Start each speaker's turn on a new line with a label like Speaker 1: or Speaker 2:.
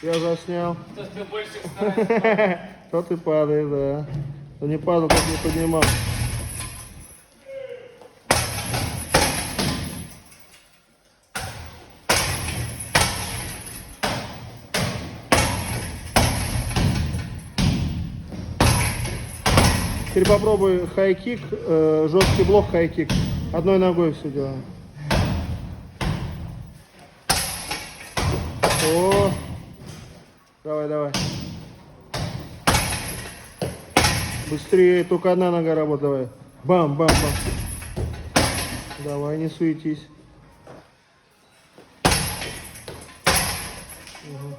Speaker 1: Я заснял.
Speaker 2: То ты больше стараешься.
Speaker 1: Тот и падает, да. Кто не падал, тот не поднимал. Теперь попробуй хай-кик, жесткий блок хай-кик. Одной ногой все делаем. О, давай, давай. Быстрее, только одна нога работает, давай. Бам, бам, бам. Давай, не суетись. Угу.